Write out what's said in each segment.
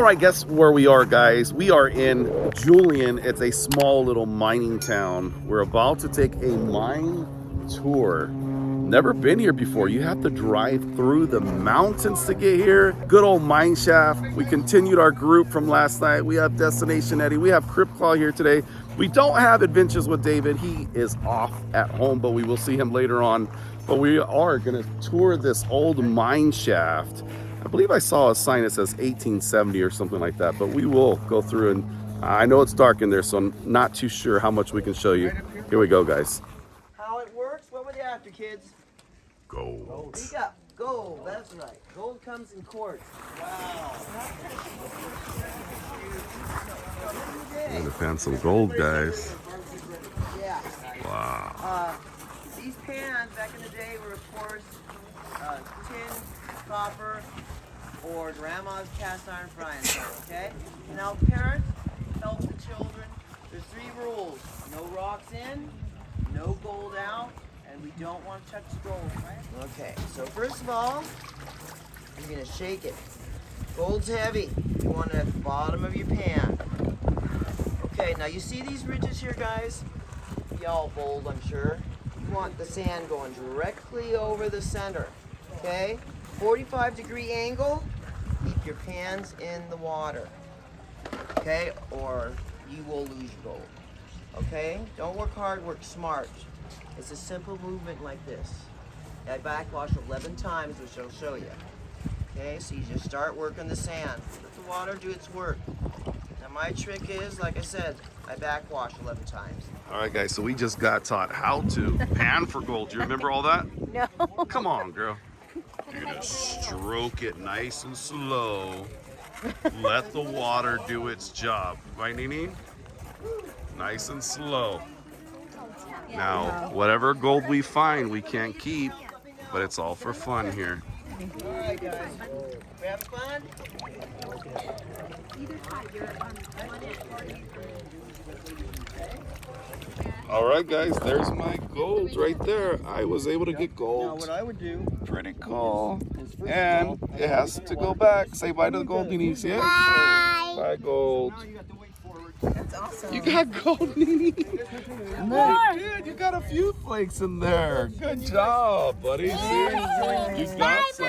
All right, guess where we are, guys? We are in Julian. It's a small little mining town. We're about to take a mine tour. Never been here before. You have to drive through the mountains to get here. Good old Mineshaft. We continued our group from last night. We have Destination Eddie. We have Crip Claw here today. We don't have Adventures with David. He is off at home, but we will see him later on. But we are going to tour this old mine shaft. I believe I saw a sign that says 1870 or something like that, but we will go through, and I know it's dark in there, so I'm not too sure how much we can show you. Here we go, guys. How it works? What were they after, kids? Gold. Speak up. Gold, that's right. Gold comes in quartz. Wow. We're gonna find some gold, guys. Yeah. Wow. These pans back in the day were, of course, tin, copper, or grandma's cast iron frying pan, okay? Now, parents, help the children. There's 3 rules. No rocks in, no gold out, and we don't want to touch the gold, right? Okay, so first of all, you're going to shake it. Gold's heavy. You want it at the bottom of your pan. Okay, now you see these ridges here, guys? Y'all bold, I'm sure. You want the sand going directly over the center, okay? 45-degree angle, keep your pans in the water, okay? Or you will lose your gold, okay? Don't work hard, work smart. It's a simple movement like this. I backwash 11 times, which I'll show you. Okay, so you just start working the sand. Let the water do its work. Now my trick is, like I said, I backwash 11 times. All right, guys, so we just got taught how to pan for gold. Do you remember all that? No. Come on, girl. You're gonna stroke it nice and slow. Let the water do its job. Right, Nini? Nice and slow. Now, whatever gold we find, we can't keep, but it's all for fun here. All right, guys. We having fun? All right, guys, there's my gold right there. I was able to get Now, gold. what I would do Pretty cool. is first of And all, it has to go back. Say bye to the gold, Nini. See it? Bye, gold. now you got to wait forward. That's awesome. You got gold, Nini. Dude, you got a few flakes in there. Good job, buddy. See? You got some.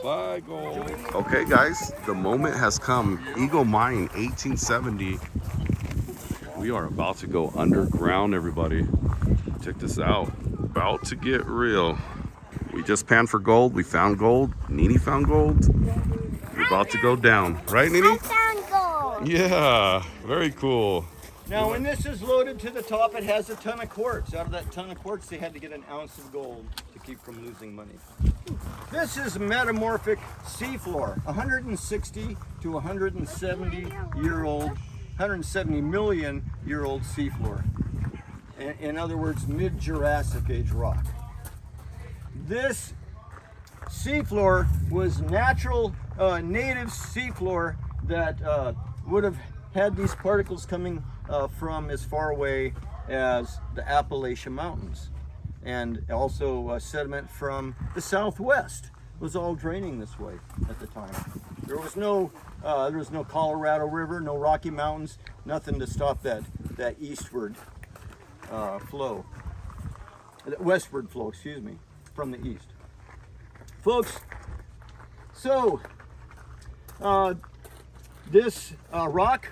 Bye, gold. Okay, guys, the moment has come. Eagle Mine, 1870. We are about to go underground, everybody. Check this out. About to get real. We just panned for gold. We found gold. Nini found gold. We're about to go down. Right, Nini? I found gold. Yeah, very cool. Now, when this is loaded to the top, it has a ton of quartz. Out of that ton of quartz, they had to get an ounce of gold to keep from losing money. This is metamorphic seafloor, 160 to 170-year-old, 170 million year old seafloor. In other words, mid-Jurassic age rock. This seafloor was natural, native seafloor that would have had these particles coming from as far away as the Appalachian Mountains, and also sediment from the southwest was all draining this way at the time. There was no Colorado River, no Rocky Mountains, nothing to stop that eastward flow, westward flow, excuse me, from the east. Folks, so this rock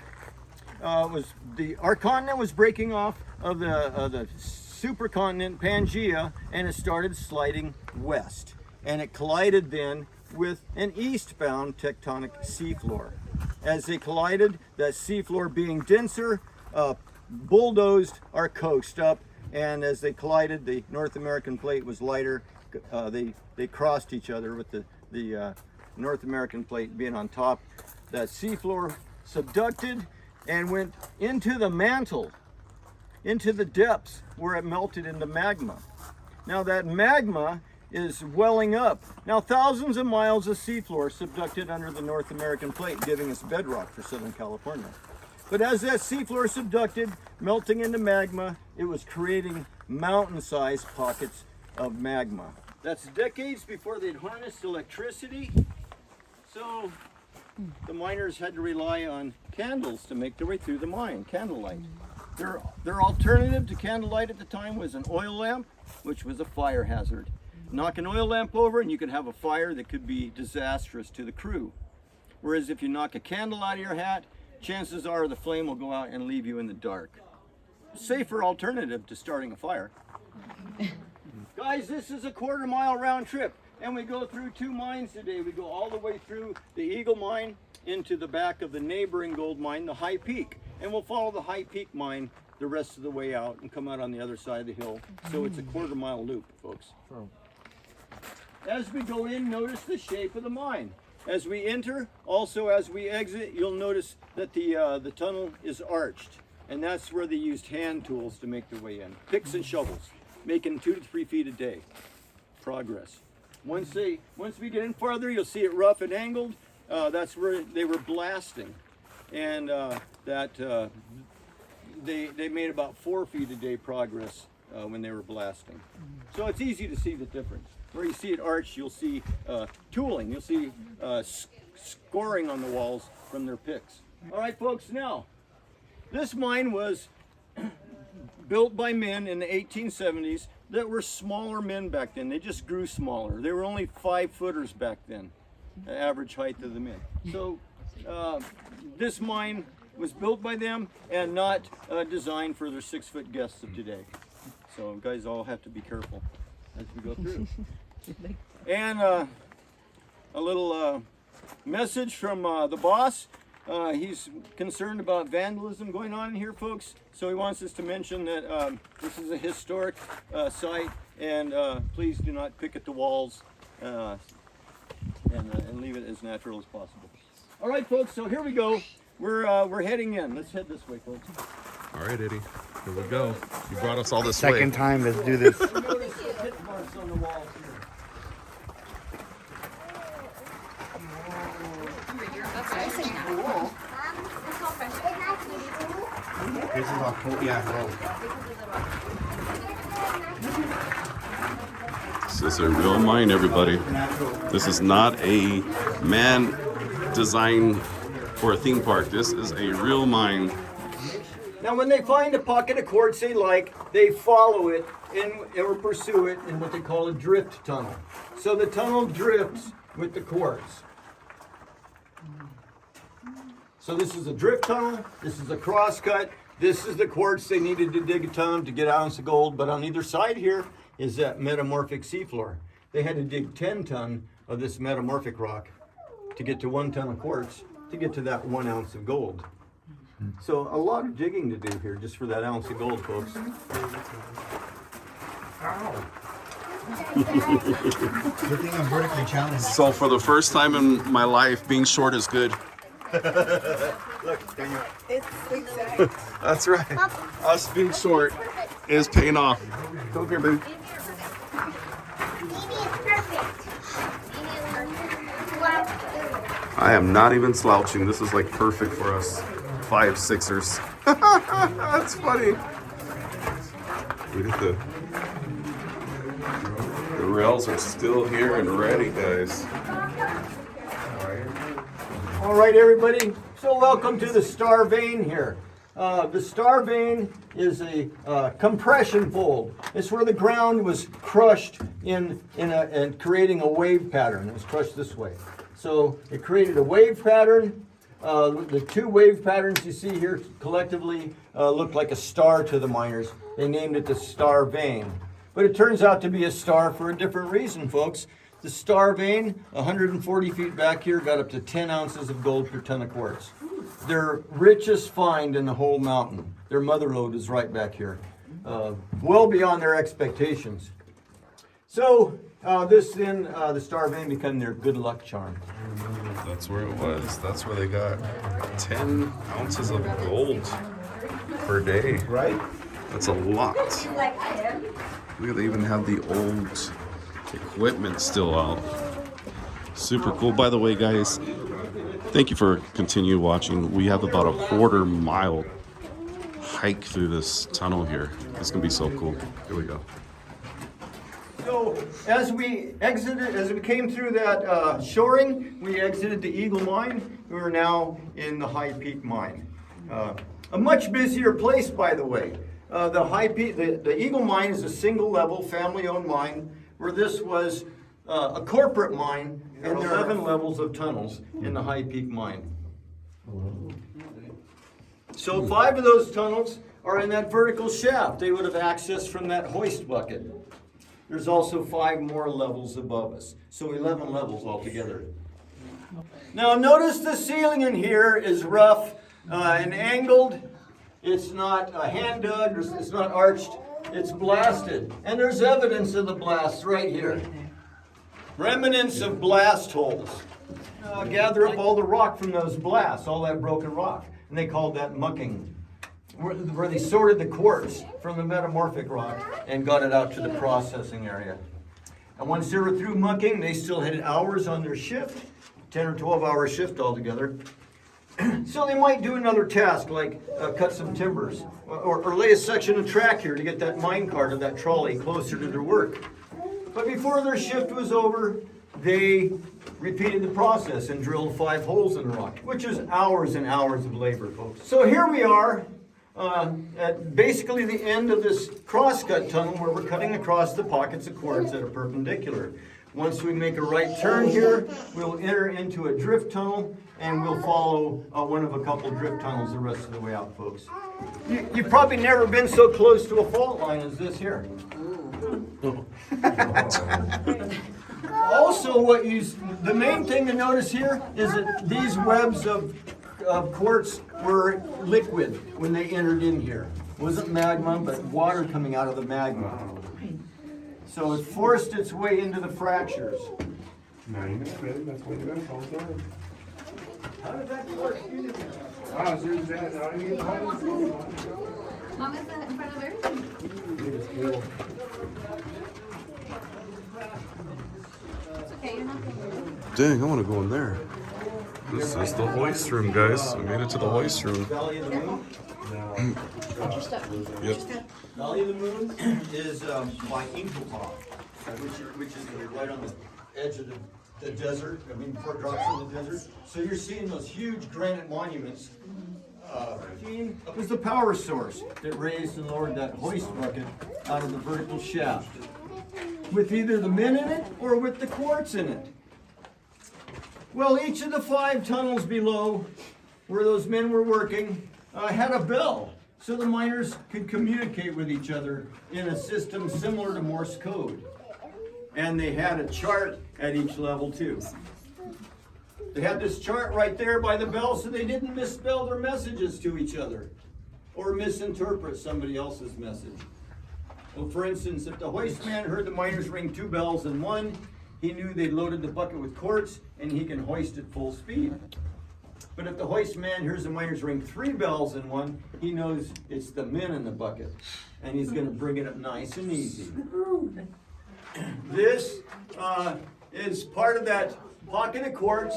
our continent was breaking off of the supercontinent Pangea, and it started sliding west, and it collided then with an eastbound tectonic seafloor. As they collided, that seafloor being denser, bulldozed our coast up, and as they collided, the North American plate was lighter. They crossed each other with the North American plate being on top. That seafloor subducted and went into the mantle, into the depths where it melted into magma. Now that magma is welling up. Now thousands of miles of seafloor subducted under the North American plate, giving us bedrock for Southern California. But as that seafloor subducted, melting into magma, it was creating mountain-sized pockets of magma. That's decades before they'd harnessed electricity. So the miners had to rely on candles to make their way through the mine, candlelight. Their alternative to candlelight at the time was an oil lamp, which was a fire hazard. Knock an oil lamp over and you could have a fire that could be disastrous to the crew. Whereas if you knock a candle out of your hat, chances are the flame will go out and leave you in the dark. Safer alternative to starting a fire. Guys, this is a 1/4 mile round trip, and we go through 2 mines today. We go all the way through the Eagle mine into the back of the neighboring gold mine, the High Peak. And we'll follow the High Peak mine the rest of the way out and come out on the other side of the hill. So it's a 1/4 mile loop, folks. As we go in, notice the shape of the mine. As we enter, also as we exit, you'll notice that the tunnel is arched. And that's where they used hand tools to make their way in. Picks and shovels, making 2 to 3 feet a day. Progress. Once we get in farther, you'll see it rough and angled. That's where they were blasting. And they made about 4 feet a day progress when they were blasting. So it's easy to see the difference. Where you see it arched, you'll see tooling. You'll see scoring on the walls from their picks. All right, folks, now, this mine was built by men in the 1870s that were smaller men back then. They just grew smaller. They were only 5-footers back then, the average height of the men. So this mine was built by them and not designed for their 6-foot guests of today. So guys all have to be careful as we go through. And a little message from the boss. He's concerned about vandalism going on in here, folks. So he wants us to mention that this is a historic site, and please do not pick at the walls and leave it as natural as possible. All right, folks. So here we go. We're heading in. Let's head this way, folks. All right, Eddie. Here we go. You brought us all this way. Second time, let's do this. Notice the hit marks on the walls here. This is our coat, yeah. This is a real mine, everybody. This is not a man designed for a theme park. This is a real mine. Now, when they find a pocket of quartz they like, they follow it or pursue it in what they call a drift tunnel. So the tunnel drifts with the quartz. So this is a drift tunnel, this is a cross cut, this is the quartz they needed to dig a ton to get an ounce of gold, but on either side here is that metamorphic seafloor. They had to dig 10 ton of this metamorphic rock to get to 1 ton of quartz to get to that 1 ounce of gold. So a lot of digging to do here just for that ounce of gold, folks. Good thing I'm vertically challenged. So for the first time in my life, being short is good. Look, Daniel. That's right. Us being short is paying off. Come here, baby. I am not even slouching. This is like perfect for us 5-6ers. That's funny. Look at the rails are still here and ready, guys. All right, everybody. So welcome to the star vein here. The star vein is a compression fold. It's where the ground was crushed in creating a wave pattern. It was crushed this way. So it created a wave pattern. The 2 wave patterns you see here collectively look like a star to the miners. They named it the star vein. But it turns out to be a star for a different reason, folks. The star vein, 140 feet back here, got up to 10 ounces of gold per ton of quartz. Their richest find in the whole mountain. Their mother lode is right back here. Well beyond their expectations. So the star vein became their good luck charm. That's where it was. That's where they got 10 ounces of gold per day. Right? That's a lot. Look, they even have the old equipment still out. Super cool. By the way, guys, thank you for continue watching. We have about a 1/4 mile hike through this tunnel here. It's gonna be so cool. Here we go. So as we came through that shoring, we exited the Eagle Mine. We are now in the High Peak Mine. A much busier place, by the way. The Eagle Mine is a single level, family-owned mine, where this was a corporate mine, and there are 11 levels of tunnels in the High Peak Mine. So 5 of those tunnels are in that vertical shaft. They would have accessed from that hoist bucket. There's also 5 more levels above us. So 11 levels altogether. Now notice the ceiling in here is rough and angled. It's not hand dug, it's not arched, it's blasted. And there's evidence of the blast right here. Remnants of blast holes. Gather up all the rock from those blasts, all that broken rock. And they called that mucking, where they sorted the quartz from the metamorphic rock and got it out to the processing area. And once they were through mucking, they still had hours on their shift, 10 or 12 hour shift altogether. So they might do another task like cut some timbers or lay a section of track here to get that mine cart or that trolley closer to their work. But before their shift was over, they repeated the process and drilled 5 holes in the rock, which is hours and hours of labor, folks. So here we are at basically the end of this crosscut tunnel where we're cutting across the pockets of quartz that are perpendicular. Once we make a right turn here, we'll enter into a drift tunnel and we'll follow one of a couple drift tunnels the rest of the way out, folks. You've probably never been so close to a fault line as this here. Also, the main thing to notice here is that these webs of quartz were liquid when they entered in here. It wasn't magma, but water coming out of the magma. So it forced its way into the fractures. How did that work? Mom, is that in front of everything? It's okay, you're not going to. Dang, I want to go in there. This is the hoist room, guys. We made it to the hoist room. Valley of the Moon? Yep. Valley of the Moon is by Inklepop, which is right on the edge of the desert, before it drops in the desert. So you're seeing those huge granite monuments. It was the power source that raised and lowered that hoist bucket out of the vertical shaft, with either the men in it or with the quartz in it. Well, each of the 5 tunnels below where those men were working had a bell, so the miners could communicate with each other in a system similar to Morse code. And they had a chart at each level too. They had this chart right there by the bell so they didn't misspell their messages to each other or misinterpret somebody else's message. Well, for instance, if the hoist man heard the miners ring 2 bells in one, he knew they'd loaded the bucket with quartz and he can hoist at full speed. But if the hoist man hears the miners ring 3 bells in one, he knows it's the men in the bucket and he's going to bring it up nice and easy. This is part of that pocket of quartz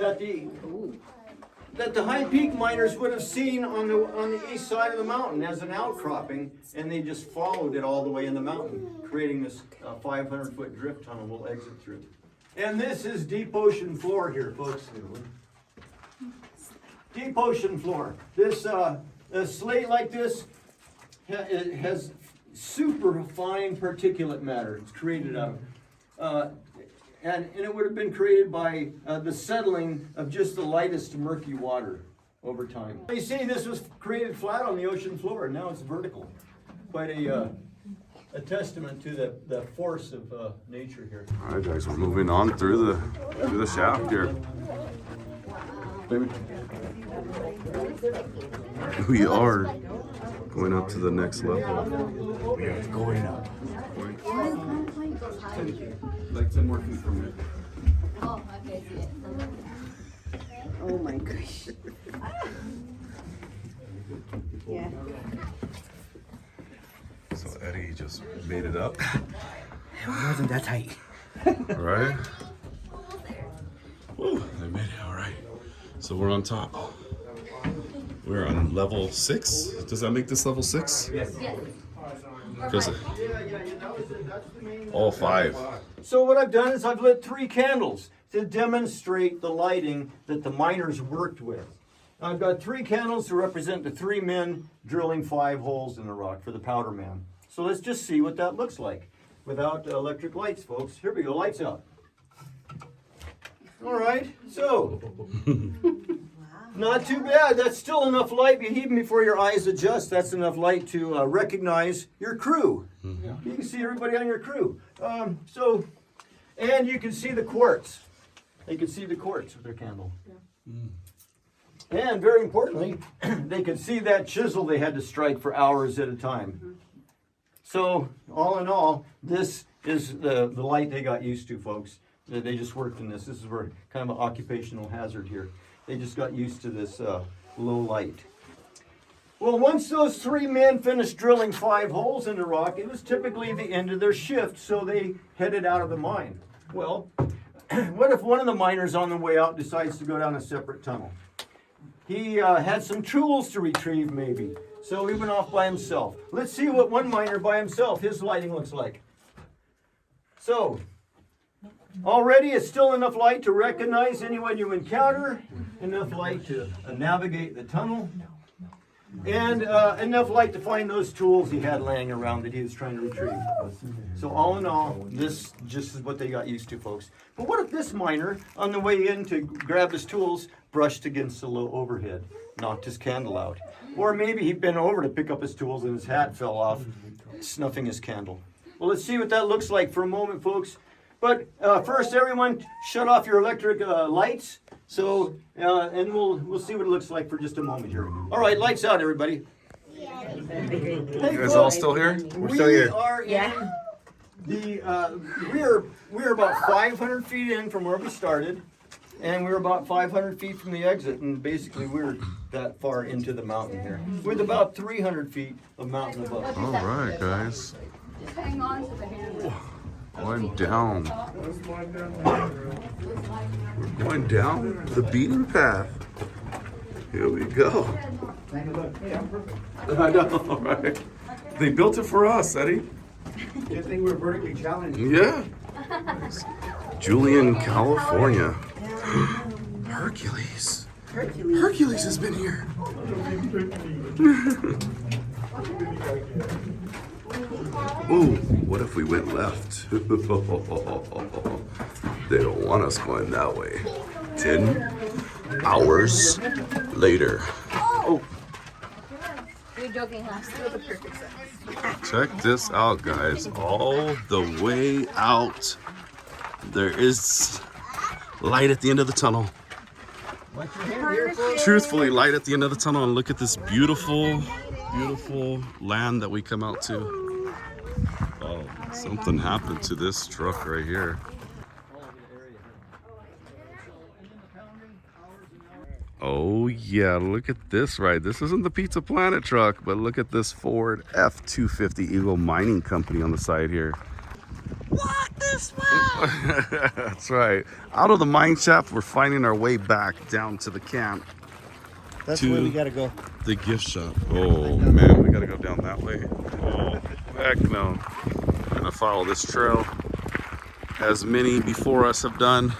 that the High Peak miners would have seen on the east side of the mountain as an outcropping, and they just followed it all the way in the mountain, creating this 500-foot drift tunnel we'll exit through. And this is deep ocean floor here, folks. Deep ocean floor. This a slate like this has super fine particulate matter. It's created out of. And it would have been created by the settling of just the lightest murky water over time. You see, this was created flat on the ocean floor, and now it's vertical. Quite a testament to the force of nature here. All right, guys, we're moving on through the shaft here. We are going up to the next level. We are going up. Like 10 more feet from it. Oh, okay, see it. Oh my gosh. Yeah. So Eddie just made it up. It wasn't that tight. All right. Woo, they made it. All right. So we're on top. We're on level 6. Does that make this level 6? Yes. Yes. Because Yeah, that's the main. all 5. So what I've done is I've lit 3 candles to demonstrate the lighting that the miners worked with. I've got 3 candles to represent the 3 men drilling 5 holes in the rock for the powder man. So let's just see what that looks like without electric lights, folks. Here we go, lights out. All right, so not too bad. That's still enough light, even before your eyes adjust. That's enough light to recognize your crew. You can see everybody on your crew. And you can see the quartz. They can see the quartz with their candle. And very importantly, they could see that chisel they had to strike for hours at a time. So all in all, this is the light they got used to, folks. They just worked in this. This is where kind of an occupational hazard here. They just got used to this low light. Well, once those 3 men finished drilling 5 holes in the rock, it was typically the end of their shift, so they headed out of the mine. Well, what if one of the miners on the way out decides to go down a separate tunnel? He had some tools to retrieve, maybe, so he went off by himself. Let's see what one miner by himself, his lighting looks like. So, already it's still enough light to recognize anyone you encounter, enough light to navigate the tunnel, and enough light to find those tools he had laying around that he was trying to retrieve. So all in all, this just is what they got used to, folks. But what if this miner, on the way in to grab his tools, brushed against the low overhead, knocked his candle out? Or maybe he bent over to pick up his tools and his hat fell off, snuffing his candle. Well, let's see what that looks like for a moment, folks. But first, everyone, shut off your electric lights. So, and we'll see what it looks like for just a moment here. All right, lights out, everybody. Hey, You guys all still here? We're still here. Are in the we're about 500 feet in from where we started, and we're about 500 feet from the exit, and basically we're that far into the mountain here, with about 300 feet of mountain above. All right, guys. Just hang on to the handle. Going down. We're going down the beaten path. Here we go. I know, right? They built it for us, Eddie. Good thing we're vertically challenged. Yeah. Julian, California. Hercules. Hercules has been here. Ooh, what if we went left? They don't want us going that way. 10 hours later. Oh. You're joking, huh? Check this out, guys. All the way out, there is light at the end of the tunnel. Truthfully, light at the end of the tunnel, and look at this beautiful, beautiful land that we come out to. Oh, something happened to this truck right here. Oh yeah, look at this ride. This isn't the Pizza Planet truck, but look at this Ford F-250 Eagle Mining Company on the side here. Walk this way! That's right. Out of the mine shaft, we're finding our way back down to the camp. That's to where we gotta go. the gift shop. Oh man, we gotta go down that way. Oh, heck no. I'm gonna follow this trail as many before us have done.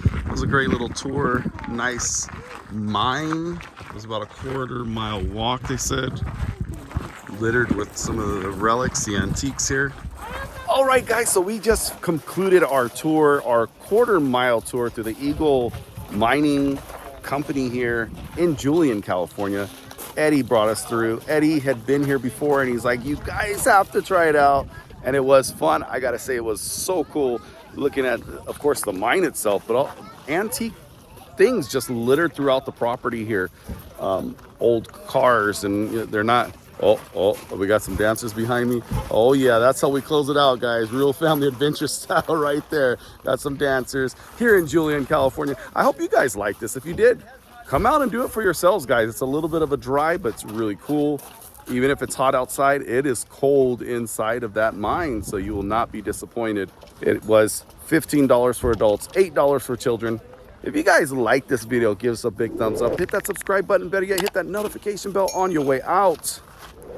It was a great little tour. Nice mine. It was about a quarter-mile walk, they said. Littered with some of the relics, the antiques here. All right, guys, so we just concluded our tour, our quarter-mile tour through the Eagle Mining Company here in Julian, California. Eddie brought us through. Eddie had been here before, and he's like, you guys have to try it out. And it was fun. I gotta say, it was so cool looking at, of course, the mine itself, but all antique things just littered throughout the property here. Old cars, and they're not. Oh, we got some dancers behind me. Oh yeah, that's how we close it out, guys. Real family adventure style right there. Got some dancers here in Julian, California. I hope you guys like this. If you did, come out and do it for yourselves, guys. It's a little bit of a drive, but it's really cool. Even if it's hot outside, it is cold inside of that mine, so you will not be disappointed. It was $15 for adults, $8 for children. If you guys like this video, give us a big thumbs up. Hit that subscribe button. Better yet, hit that notification bell on your way out.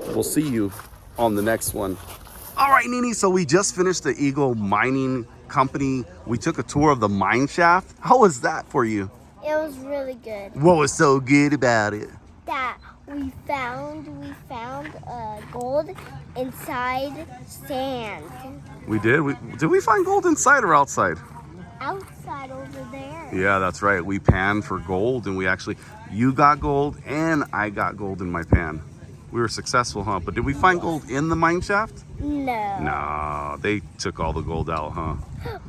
We'll see you on the next one. All right, Nini, so we just finished the Eagle Mining Company. We took a tour of the Mineshaft. How was that for you? It was really good. What was so good about it? That we found gold inside sand. We did? Did we find gold inside or outside? Outside over there. Yeah, that's right. We panned for gold, and you got gold and I got gold in my pan. We were successful, huh? But did we find gold in the mine shaft? No. No, they took all the gold out, huh?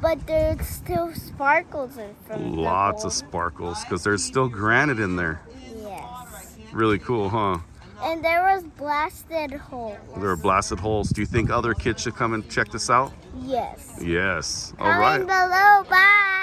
But there's still sparkles in front of Lots the of gold. sparkles, because there's still granite in there. Yes. Really cool, huh? And there was blasted holes. There are blasted holes. Do you think other kids should come and check this out? Yes. Yes. All Comment right. below. Bye.